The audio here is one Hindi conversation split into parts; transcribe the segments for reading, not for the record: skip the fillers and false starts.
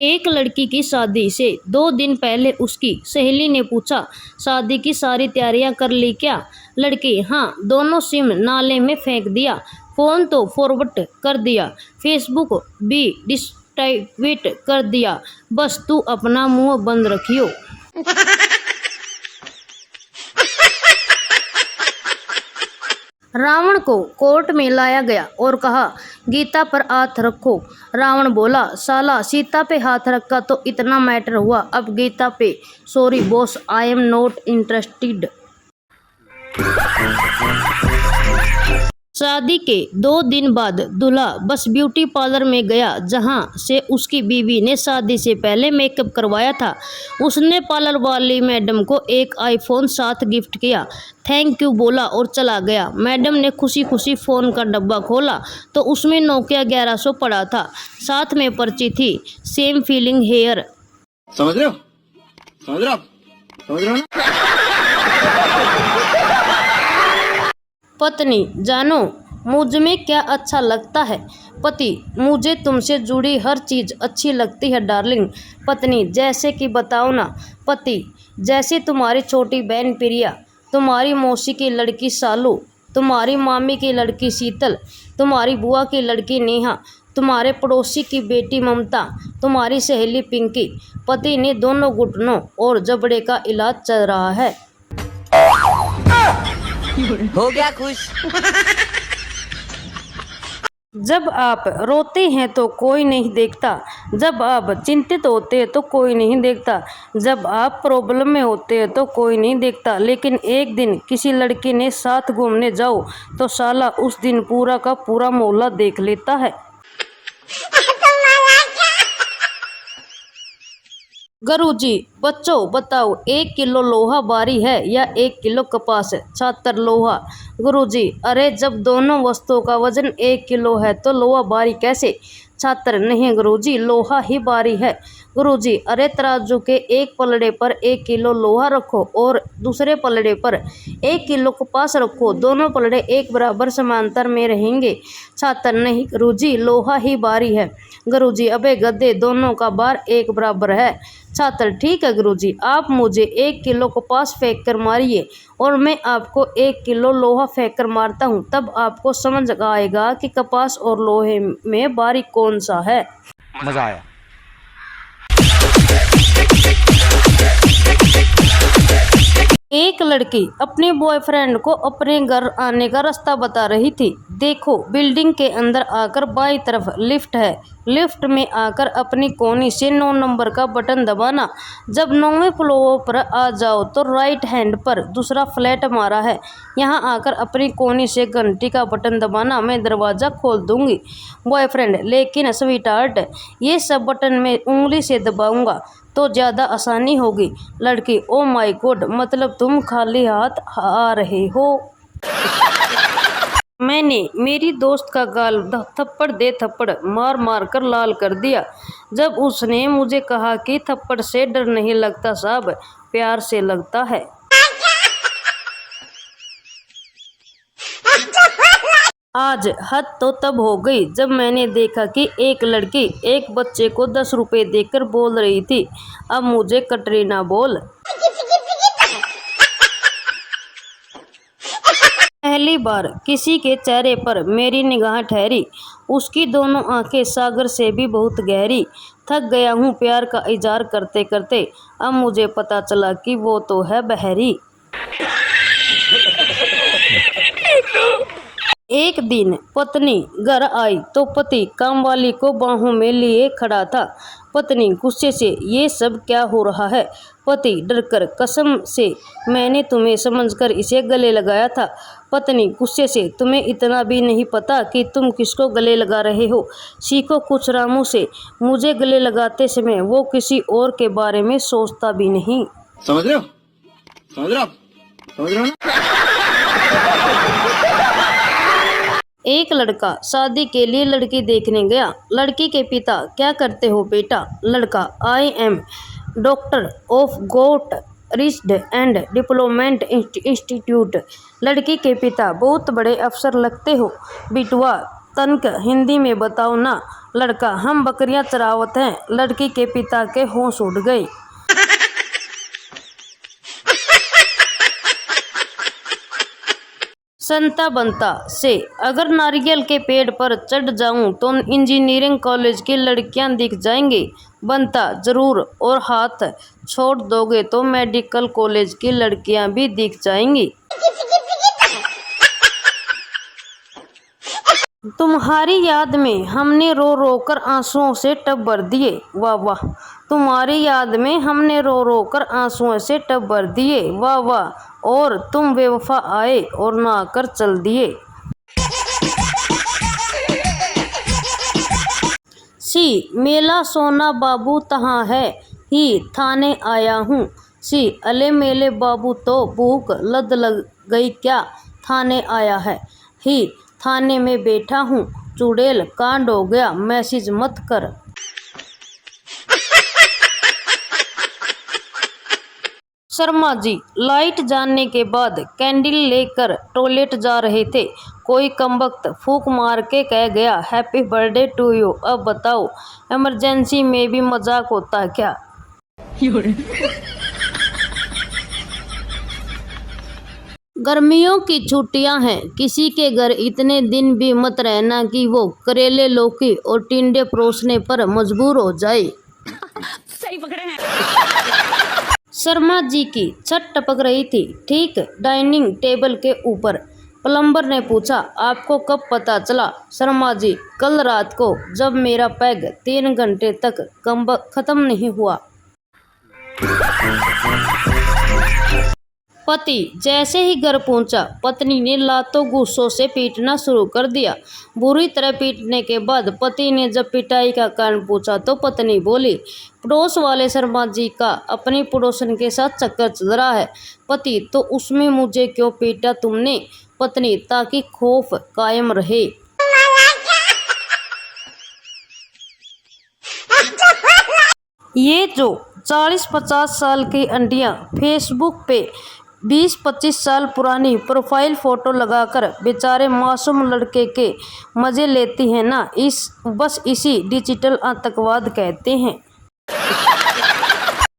एक लड़की की शादी से 2 दिन पहले उसकी सहेली ने पूछा, शादी की सारी तैयारियां कर ली क्या? लड़की, हाँ, दोनों सिम नाले में फेंक दिया, फ़ोन तो फॉरवर्ड कर दिया, फेसबुक भी डिसएक्टिवेट कर दिया, बस तू अपना मुंह बंद रखियो। रावण को कोर्ट में लाया गया और कहा, गीता पर हाथ रखो। रावण बोला, साला सीता पे हाथ रखा तो इतना मैटर हुआ, अब गीता पे? Sorry boss, I am not interested. शादी के 2 दिन बाद दूल्हा बस ब्यूटी पार्लर में गया जहां से उसकी बीवी ने शादी से पहले मेकअप करवाया था। उसने पार्लर वाली मैडम को एक आईफोन 7 गिफ्ट किया, थैंक यू बोला और चला गया। मैडम ने खुशी खुशी फ़ोन का डब्बा खोला तो उसमें नोकिया 1100 पड़ा था, साथ में पर्ची थी, सेम फीलिंग हेयर। समझ रहे हो? समझ रहे हो? समझ रहे हो ना? पत्नी, जानो मुझ में क्या अच्छा लगता है? पति, मुझे तुमसे जुड़ी हर चीज़ अच्छी लगती है डार्लिंग। पत्नी, जैसे कि बताओ ना? पति, जैसे तुम्हारी छोटी बहन प्रिया, तुम्हारी मौसी की लड़की सालू, तुम्हारी मामी की लड़की शीतल, तुम्हारी बुआ की लड़की नेहा, तुम्हारे पड़ोसी की बेटी ममता, तुम्हारी सहेली पिंकी। पति ने दोनों घुटनों और जबड़े का इलाज चल रहा है। हो गया खुश। जब आप रोते हैं तो कोई नहीं देखता, जब आप चिंतित होते हैं तो कोई नहीं देखता, जब आप प्रॉब्लम में होते हैं तो कोई नहीं देखता, लेकिन एक दिन किसी लड़की ने साथ घूमने जाओ तो साला उस दिन पूरा का पूरा मोहल्ला देख लेता है। गुरुजी, बच्चों बताओ, 1 किलो लोहा भारी है या 1 किलो कपास? छात्र, लोहा। गुरुजी, अरे जब दोनों वस्तुओं का वजन 1 किलो है तो लोहा भारी कैसे? छात्र, नहीं गुरुजी, लोहा ही भारी है। गुरुजी, अरे तराजू के एक पलड़े पर 1 किलो लोहा रखो और दूसरे पलड़े पर 1 किलो कपास रखो, दोनों पलड़े एक बराबर समांतर में रहेंगे। छात्र, नहीं गुरुजी, लोहा ही भारी है। गुरुजी, अबे गधे, दोनों का भार एक बराबर है। छात्र, ठीक है गुरुजी, आप मुझे 1 किलो कपास फेंक कर मारिए और मैं आपको 1 किलो लोहा फेंक कर मारता हूँ, तब आपको समझ आएगा कि कपास और लोहे में भारी कौन सा है। मजा आया। एक लड़की अपने बॉयफ्रेंड को अपने घर आने का रास्ता बता रही थी। देखो, बिल्डिंग के अंदर आकर बाईं तरफ लिफ्ट है, लिफ्ट में आकर अपनी कोनी से 9 नंबर का बटन दबाना। जब 9वें फ्लोर पर आ जाओ तो राइट हैंड पर दूसरा फ्लैट मारा है, यहाँ आकर अपनी कोनी से घंटी का बटन दबाना, मैं दरवाज़ा खोल दूंगी। बॉयफ्रेंड, लेकिन स्वीटहार्ट, ये सब बटन मैं उंगली से दबाऊंगा तो ज़्यादा आसानी होगी। लड़की, ओ माय गॉड, मतलब तुम खाली हाथ आ रहे हो? मैंने मेरी दोस्त का गाल थप्पड़ दे थप्पड़ मार मार कर लाल कर दिया। जब उसने मुझे कहा कि थप्पड़ से डर नहीं लगता साहब, प्यार से लगता है। आज हद तो तब हो गई जब मैंने देखा कि एक लड़की एक बच्चे को 10 रुपए देकर बोल रही थी, अब मुझे कटरीना बोल। पहली बार किसी के चेहरे पर मेरी निगाह ठहरी, उसकी दोनों आंखें सागर से भी बहुत गहरी। थक गया हूँ प्यार का इजहार करते करते, अब मुझे पता चला कि वो तो है बहरी। एक दिन पत्नी घर आई तो पति कामवाली को बाहों में लिए खड़ा था। पत्नी गुस्से से, ये सब क्या हो रहा है? पति डरकर, कसम से मैंने तुम्हें समझकर इसे गले लगाया था। पत्नी गुस्से से, तुम्हें इतना भी नहीं पता कि तुम किसको गले लगा रहे हो? सीखो कुछ रामों से, मुझे गले लगाते समय वो किसी और के बारे में सोचता भी नहीं। समझ रहे हो? समझ रहे हो? समझ रहे हो ना? एक लड़का शादी के लिए लड़की देखने गया। लड़की के पिता, क्या करते हो बेटा? लड़का, I am doctor of goat research and development institute. लड़की के पिता, बहुत बड़े अफसर लगते हो बिटवा, तनक हिंदी में बताओ ना। लड़का, हम बकरियां चरावत हैं। लड़की के पिता के होश उड़ गए। संता बनता से, अगर नारियल के पेड़ पर चढ़ जाऊं तो इंजीनियरिंग कॉलेज की लड़कियां दिख जाएंगी। बनता, जरूर, और हाथ छोड़ दोगे तो मेडिकल कॉलेज की लड़कियां भी दिख जाएंगी। तुम्हारी याद में हमने रो रो कर आंसुओं से टब भर दिए। वाह वाह। तुम्हारी याद में हमने रो रो कर आंसुओं से टब भर दिए। वाह वाह। और तुम बेवफा आए और ना कर चल दिए। सी, मेला सोना बाबू तहाँ है, ही थाने आया हूँ। सी, अले मेले बाबू तो भूख लद लग गई क्या, थाने आया है। ही, थाने में बैठा हूँ, चुड़ैल कांड हो गया, मैसेज मत कर। शर्मा जी, लाइट जाने के बाद कैंडल लेकर टॉयलेट जा रहे थे। कोई कमबख्त फूंक मार के कह गया, हैप्पी बर्थडे टू यू। अब बताओ, इमरजेंसी में भी मजाक होता क्या। गर्मियों की छुट्टियां हैं, किसी के घर इतने दिन भी मत रहना कि वो करेले, लौकी और टिंडे परोसने पर मजबूर हो जाए। सही पकड़े हैं। शर्मा जी की छत टपक रही थी, ठीक डाइनिंग टेबल के ऊपर। प्लम्बर ने पूछा, आपको कब पता चला। शर्मा जी, कल रात को, जब मेरा पैग 3 घंटे तक खत्म नहीं हुआ। पति जैसे ही घर पहुंचा, पत्नी ने लातों गुस्सों से पीटना शुरू कर दिया। बुरी तरह पीटने के बाद पति ने जब पिटाई का कारण पूछा तो पत्नी बोली, पड़ोस वाले शर्मा जी का अपनी पड़ोसन के साथ चक्कर चल रहा है। पति, तो उसमें मुझे क्यों पीटा तुमने। पत्नी, ताकि खौफ कायम रहे। ये जो 40-50 साल की अंटियां फेसबुक पे 20-25 साल पुरानी प्रोफाइल फोटो लगाकर बेचारे मासूम लड़के के मजे लेती हैं ना, बस इसी डिजिटल आतंकवाद कहते हैं।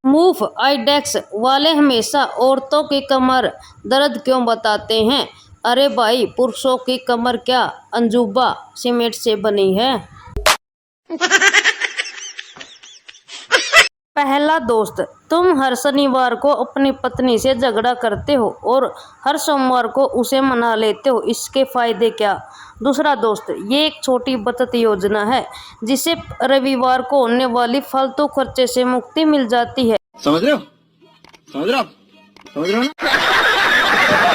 मूव आइडेक्स वाले हमेशा औरतों की कमर दर्द क्यों बताते हैं। अरे भाई, पुरुषों की कमर क्या अंजुबा सीमेंट से बनी है। पहला दोस्त, तुम हर शनिवार को अपनी पत्नी से झगड़ा करते हो और हर सोमवार को उसे मना लेते हो, इसके फायदे क्या। दूसरा दोस्त, ये एक छोटी बचत योजना है जिससे रविवार को होने वाली फालतू खर्चे से मुक्ति मिल जाती है। समझ रहे हो, समझ रहे हो, समझ रहे हो ना।